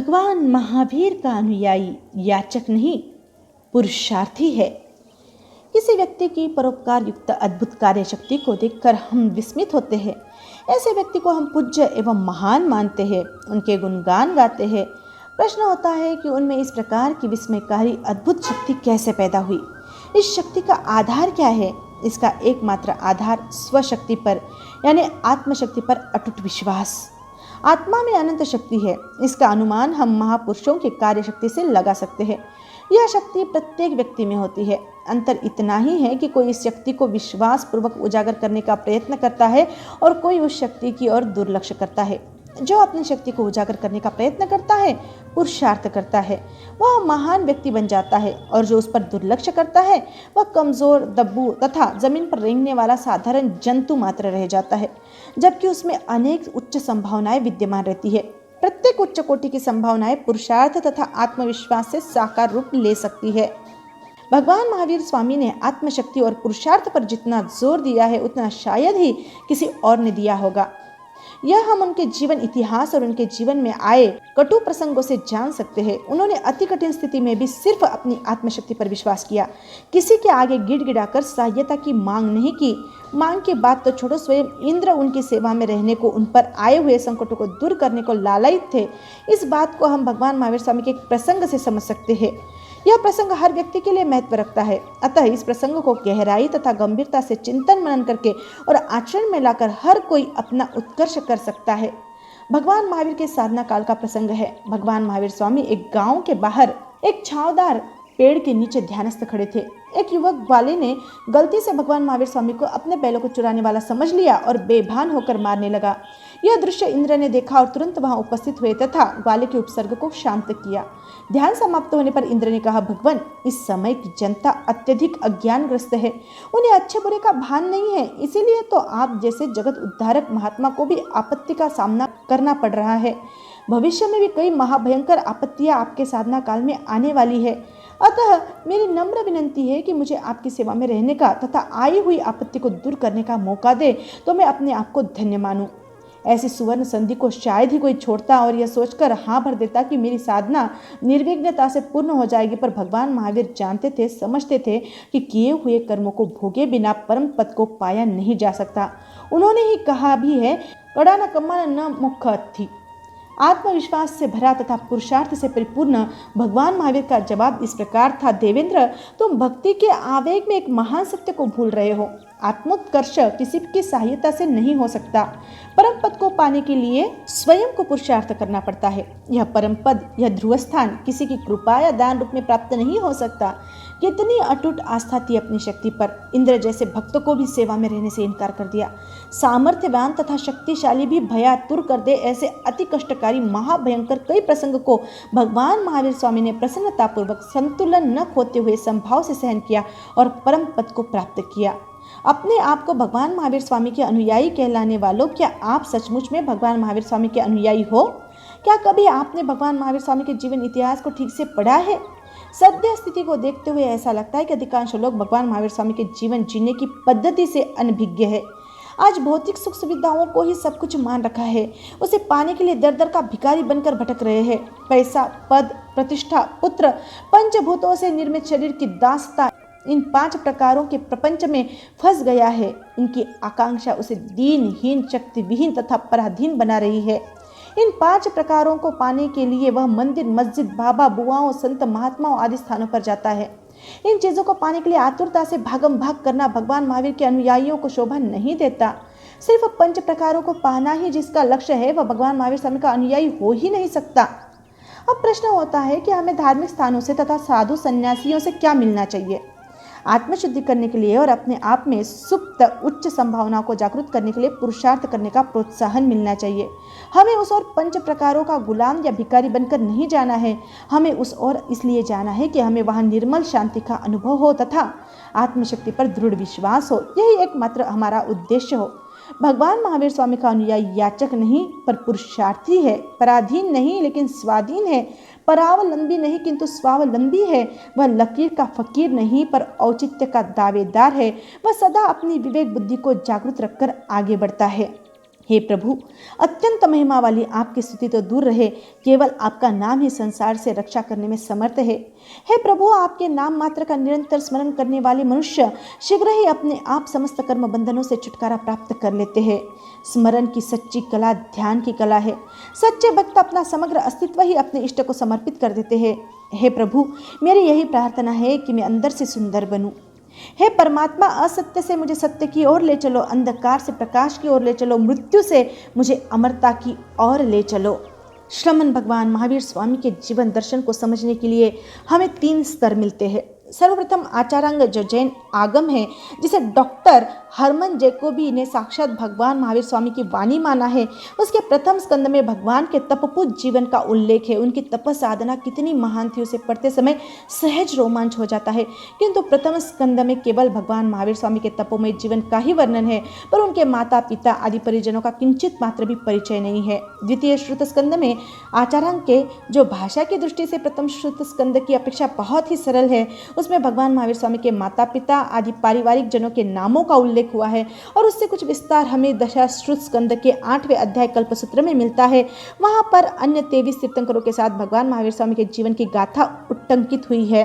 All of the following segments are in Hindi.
भगवान महावीर का अनुयायी याचक नहीं, पुरुषार्थी है। किसी व्यक्ति की परोपकार युक्त अद्भुत कार्य शक्ति को देखकर हम विस्मित होते हैं। ऐसे व्यक्ति को हम पूज्य एवं महान मानते हैं, उनके गुणगान गाते हैं। प्रश्न होता है कि उनमें इस प्रकार की विस्मयकारी अद्भुत शक्ति कैसे पैदा हुई। इस शक्ति का आधार क्या है? इसका एकमात्र आधार स्वशक्ति पर यानी आत्मशक्ति पर अटूट विश्वास। आत्मा में अनंत शक्ति है, इसका अनुमान हम महापुरुषों की कार्य शक्ति से लगा सकते हैं। यह शक्ति प्रत्येक व्यक्ति में होती है। अंतर इतना ही है कि कोई इस शक्ति को विश्वास पूर्वक उजागर करने का प्रयत्न करता है और कोई उस शक्ति की ओर दुर्लक्ष्य करता है। जो अपनी शक्ति को उजागर करने का प्रयत्न करता है, पुरुषार्थ करता है, वह महान व्यक्ति बन जाता है, और जो उस पर दुर्लक्ष्य करता है वह कमजोर, दब्बू तथा जमीन पर रेंगने वाला साधारण जंतु मात्र रह जाता है, जबकि उसमें अनेक उच्च संभावनाएं विद्यमान रहती है। प्रत्येक उच्च कोटि की संभावनाएं पुरुषार्थ तथा आत्मविश्वास से साकार रूप ले सकती है। भगवान महावीर स्वामी ने आत्मशक्ति और पुरुषार्थ पर जितना जोर दिया है, उतना शायद ही किसी और ने दिया होगा। यह हम उनके जीवन इतिहास और उनके जीवन में आए कटु प्रसंगों से जान सकते हैं। उन्होंने अति कठिन स्थिति में भी सिर्फ अपनी आत्मशक्ति पर विश्वास किया। किसी के आगे गिड़गिड़ाकर सहायता की मांग नहीं की। मांग की बात तो छोड़ो, स्वयं इंद्र उनकी सेवा में रहने को, उन पर आए हुए संकटों को दूर करने को लालायित थे। इस बात को हम भगवान महावीर स्वामी के एक प्रसंग से समझ सकते हैं। यह प्रसंग हर व्यक्ति के लिए महत्व रखता है। अतः इस प्रसंग को गहराई तथा गंभीरता से चिंतन मनन करके और आचरण में लाकर हर कोई अपना उत्कर्ष कर सकता है। भगवान महावीर के साधना काल का प्रसंग है। भगवान महावीर स्वामी एक गांव के बाहर एक छावदार पेड़ के नीचे ध्यानस्थ खड़े थे। एक युवक ग्वाले ने गलती से भगवान महावीर स्वामी को अपने बैलों को चुराने वाला समझ लिया और बेभान होकर मारने लगा। यह दृश्य इंद्र ने देखा और तुरंत वहां उपस्थित हुए तथा ग्वाले के उपसर्ग को शांत किया। ध्यान समाप्त होने पर इंद्र ने कहा, भगवान, इस समय की जनता अत्यधिक अज्ञानग्रस्त है, उन्हें अच्छे बुरे का भान नहीं है, इसीलिए तो आप जैसे जगत उद्धारक महात्मा को भी आपत्ति का सामना करना पड़ रहा है। भविष्य में भी कई महाभयंकर आपत्तियां आपके साधना काल में आने वाली है। अतः मेरी नम्र विनंती है कि मुझे आपकी सेवा में रहने का तथा आई हुई आपत्ति को दूर करने का मौका दे, तो मैं अपने आप को धन्य मानूं। ऐसी सुवर्ण संधि को शायद ही कोई छोड़ता और यह सोचकर हाँ भर देता कि मेरी साधना निर्विघ्नता से पूर्ण हो जाएगी। पर भगवान महावीर जानते थे, समझते थे कि किए हुए कर्मों को भोगे बिना परम पद को पाया नहीं जा सकता। उन्होंने ही कहा भी है, कड़ा न कम्मा न मुख थी। आत्मविश्वास से भरा तथा पुरुषार्थ से परिपूर्ण भगवान महावीर का जवाब इस प्रकार था, देवेंद्र, तुम भक्ति के आवेग में एक महान सत्य को भूल रहे हो। आत्मोत्कर्ष किसी की सहायता से नहीं हो सकता। परम पद को पाने के लिए स्वयं को पुरुषार्थ करना पड़ता है। यह परम पद, यह ध्रुव स्थान किसी की कृपा या दान रूप में प्राप्त नहीं हो सकता। कितनी अटूट आस्था थी अपनी शक्ति पर। इंद्र जैसे भक्तों को भी सेवा में रहने से इनकार कर दिया। सामर्थ्यवान तथा शक्तिशाली भी भयातुर कर दे, ऐसे अति कष्टकारी महाभयंकर कई प्रसंग को भगवान महावीर स्वामी ने प्रसन्नतापूर्वक संतुलन न खोते हुए संभाव से सहन किया और परम पद को प्राप्त किया। अपने आप को भगवान महावीर स्वामी के अनुयायी कहलाने वालों, क्या आप सचमुच में भगवान महावीर स्वामी के अनुयायी हो? क्या कभी आपने भगवान महावीर स्वामी के जीवन इतिहास को ठीक से पढ़ा है? सद्य स्थिति को देखते हुए ऐसा लगता है कि अधिकांश लोग भगवान महावीर स्वामी के जीवन जीने की पद्धति से अनभिज्ञ है। आज भौतिक सुख सुविधाओं को ही सब कुछ मान रखा है। उसे पाने के लिए दर दर का भिखारी बनकर भटक रहे हैं। पैसा, पद, प्रतिष्ठा, पुत्र, पंचभूतों से निर्मित शरीर की दासता, इन 5 प्रकारों के प्रपंच में फंस गया है। इनकी आकांक्षा उसे दीनहीन, शक्तिविहीन तथा पराधीन बना रही है। इन 5 प्रकारों को पाने के लिए वह मंदिर, मस्जिद, बाबा, बुआओं, संत महात्माओं आदि स्थानों पर जाता है। इन चीजों को पाने के लिए आतुरता से भागम भाग करना भगवान महावीर के अनुयायियों को शोभा नहीं देता। सिर्फ 5 प्रकारों को पाना ही जिसका लक्ष्य है, वह भगवान महावीर स्वामी का अनुयायी हो ही नहीं सकता। अब प्रश्न होता है कि हमें धार्मिक स्थानों से तथा साधु सन्यासियों से क्या मिलना चाहिए? आत्मशुद्धि करने के लिए और अपने आप में सुप्त उच्च संभावनाओं को जागृत करने के लिए पुरुषार्थ करने का प्रोत्साहन मिलना चाहिए। हमें उस और 5 प्रकारों का गुलाम या भिखारी बनकर नहीं जाना है। हमें उस और इसलिए जाना है कि हमें वहां निर्मल शांति का अनुभव हो तथा आत्मशक्ति पर दृढ़ विश्वास हो। यही एकमात्र हमारा उद्देश्य हो। भगवान महावीर स्वामी का अनुयायी याचक नहीं पर पुरुषार्थी है। पराधीन नहीं लेकिन स्वाधीन है। परावलंबी नहीं किंतु स्वावलंबी है। वह लकीर का फकीर नहीं पर औचित्य का दावेदार है। वह सदा अपनी विवेक बुद्धि को जागृत रखकर आगे बढ़ता है। हे प्रभु, अत्यंत महिमा वाली आपकी स्तुति तो दूर रहे, केवल आपका नाम ही संसार से रक्षा करने में समर्थ है। हे प्रभु, आपके नाम मात्र का निरंतर स्मरण करने वाले मनुष्य शीघ्र ही अपने आप समस्त कर्म बंधनों से छुटकारा प्राप्त कर लेते हैं। स्मरण की सच्ची कला ध्यान की कला है। सच्चे भक्त अपना समग्र अस्तित्व ही अपने इष्ट को समर्पित कर देते हैं। हे प्रभु, मेरी यही प्रार्थना है कि मैं अंदर से सुंदर बनूं। हे परमात्मा, असत्य से मुझे सत्य की ओर ले चलो, अंधकार से प्रकाश की ओर ले चलो, मृत्यु से मुझे अमरता की ओर ले चलो। श्रमण भगवान महावीर स्वामी के जीवन दर्शन को समझने के लिए हमें 3 स्तर मिलते हैं। सर्वप्रथम आचारांग, जो जैन आगम है, जिसे डॉक्टर हरमन जैकोबी ने साक्षात भगवान महावीर स्वामी की वाणी माना है। उसके प्रथम स्कंद में भगवान के तपपूज जीवन का उल्लेख है। उनकी तप साधना कितनी महान थी, उसे पढ़ते समय सहज रोमांच हो जाता है। किंतु प्रथम स्कंद में केवल भगवान महावीर स्वामी के तपोमय जीवन का ही वर्णन है, पर उनके माता पिता आदि परिजनों का किंचित मात्र भी परिचय नहीं है। द्वितीय श्रुत स्कंद में आचारांग के, जो भाषा की दृष्टि से प्रथम श्रुत स्कंद की अपेक्षा बहुत ही सरल है, उसमें भगवान महावीर स्वामी के माता पिता आदि पारिवारिक जनों के नामों का उल्लेख हुआ है और उससे कुछ विस्तार हमें दशाश्रुत स्कंद के 8वें अध्याय कल्पसूत्र में मिलता है। वहां पर अन्य 23 तीर्थंकरों के साथ भगवान महावीर स्वामी के जीवन की गाथा उट्टंकित हुई है,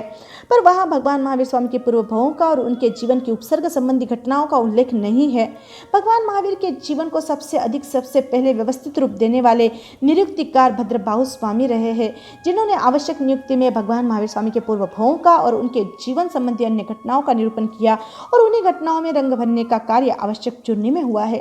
पर वहां भगवान महावीर स्वामी के पूर्व भावों का और उनके जीवन की उपसर्ग संबंधी घटनाओं का उल्लेख नहीं है। भगवान महावीर के जीवन को सबसे पहले व्यवस्थित रूप देने वाले निरुक्तिकार भद्रबाहु स्वामी रहे हैं, जिन्होंने आवश्यक नियुक्ति में भगवान महावीर स्वामी के पूर्व भावों का और उनके जीवन संबंधी अन्य घटनाओं का निरूपण किया और उन्हीं घटनाओं में रंग भरने का कार्य आवश्यक चूर्णी में हुआ है।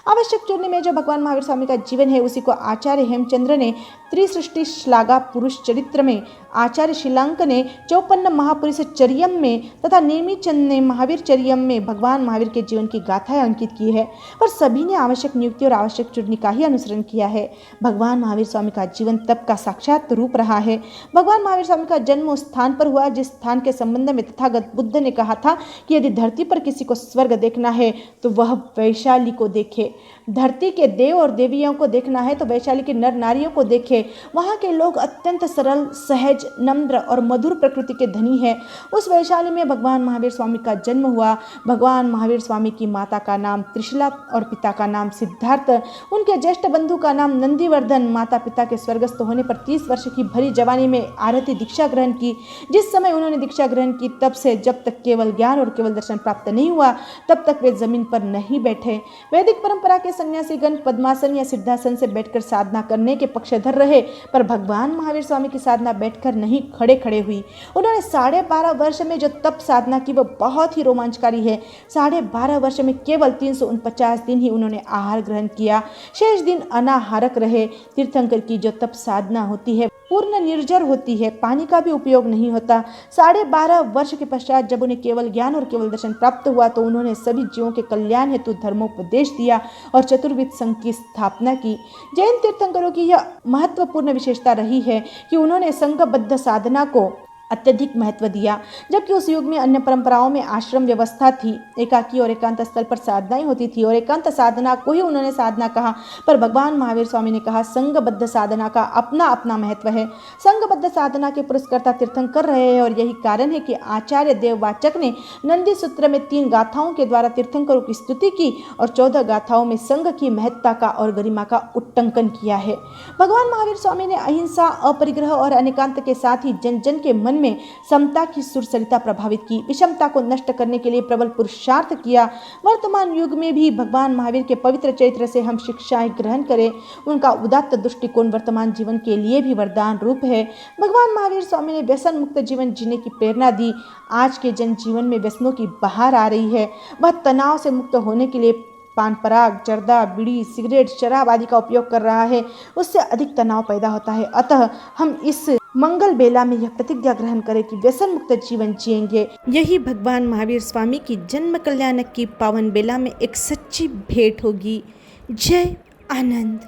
आवश्यक चूर्णी में जो भगवान महावीर स्वामी का जीवन है, उसी को आचार्य हेमचंद्र ने त्रिसृष्टि श्लाघा पुरुष चरित्र में, आचार्य शिलांक ने 54 महापुरुष चर्यम में तथा नेमीचंद ने महावीर चर्यम में भगवान महावीर के जीवन की गाथाएं अंकित की है, पर सभी ने आवश्यक नियुक्ति और आवश्यक चूर्णी का ही अनुसरण किया है। भगवान महावीर स्वामी का जीवन तप का साक्षात रूप रहा है। भगवान महावीर स्वामी का जन्म उस स्थान पर हुआ जिस स्थान के संबंध में तथागत बुद्ध ने कहा था कि यदि धरती पर किसी को स्वर्ग देखना है तो वह वैशाली को देखे, धरती के देव और देवियों को देखना है तो वैशाली के नर नारियों को देखे। वहाँ के लोग अत्यंत सरल, सहज, नम्र और मधुर प्रकृति के धनी हैं। उस वैशाली में भगवान महावीर स्वामी का जन्म हुआ। भगवान महावीर स्वामी की माता का नाम त्रिशला और पिता का नाम सिद्धार्थ, उनके ज्येष्ठ बंधु का नाम नंदीवर्धन। माता पिता के स्वर्गस्थ होने पर 30 वर्ष की भरी जवानी में आरती दीक्षा ग्रहण की। जिस समय उन्होंने दीक्षा ग्रहण की, तब से जब तक केवल ज्ञान और केवल दर्शन प्राप्त नहीं हुआ, तब तक वे जमीन पर नहीं बैठे। वैदिक परंपरा के सन्यासीगण पद्मासन या सिद्धासन से बैठकर साधना करने के पक्षधर रहे, पर भगवान महावीर स्वामी की साधना बैठकर नहीं, खड़े खड़े हुई। उन्होंने 12.5 वर्ष में जो तप साधना की, वह बहुत ही रोमांचकारी है। 12.5 वर्ष में केवल 349 दिन ही उन्होंने आहार ग्रहण किया, शेष दिन अनाहारक रहे। तीर्थंकर की जो तप साधना होती है पूर्ण निर्जर होती है, पानी का भी उपयोग नहीं होता। 12.5 वर्ष के पश्चात जब उन्हें केवल ज्ञान और केवल दर्शन प्राप्त हुआ, तो उन्होंने सभी जीवों के कल्याण हेतु धर्मोपदेश दिया और चतुर्विध संघ की स्थापना की। जैन तीर्थंकरों की यह महत्वपूर्ण विशेषता रही है कि उन्होंने संघबद्ध साधना को अत्यधिक महत्व दिया, जबकि उस युग में अन्य परंपराओं में आश्रम व्यवस्था थी, एकाकी और एकांत स्थल पर साधनाएं होती थी और एकांत साधना को ही उन्होंने साधना कहा। पर भगवान महावीर स्वामी ने कहा, संघबद्ध साधना का अपना अपना महत्व है। संघबद्ध साधना के पुरस्कर्ता तीर्थंकर रहे हैं और यही कारण है कि आचार्य देववाचक ने नंदी सूत्र में 3 गाथाओं के द्वारा तीर्थंकरों की स्तुति की और 14 गाथाओं में संघ की महत्ता का और गरिमा का उट्टंकन किया है। भगवान महावीर स्वामी ने अहिंसा, अपरिग्रह और अनेकांत के साथ ही जन जन के मन में समता की सुरसरिता प्रभावित की, विषमता को नष्ट करने के लिए प्रबल पुरुषार्थ किया। वर्तमान युग में भी भगवान महावीर के पवित्र चरित्र से हम शिक्षाएं ग्रहण करें। उनका उदात्त दृष्टिकोण वर्तमान जीवन के लिए भी वरदान रूप है। भगवान महावीर स्वामी ने व्यसन मुक्त जीवन जीने की प्रेरणा दी। आज के जन जीवन में व्यसनों की बहार आ रही है। वह तनाव से मुक्त होने के लिए पान पराग, जर्दा, बीड़ी, सिगरेट, शराब आदि का उपयोग कर रहा है। उससे अधिक तनाव पैदा होता है। अतः हम इस मंगल बेला में यह प्रतिज्ञा ग्रहण करें कि व्यसन मुक्त जीवन जिएंगे। यही भगवान महावीर स्वामी की जन्म कल्याणक की पावन बेला में एक सच्ची भेंट होगी। जय आनंद।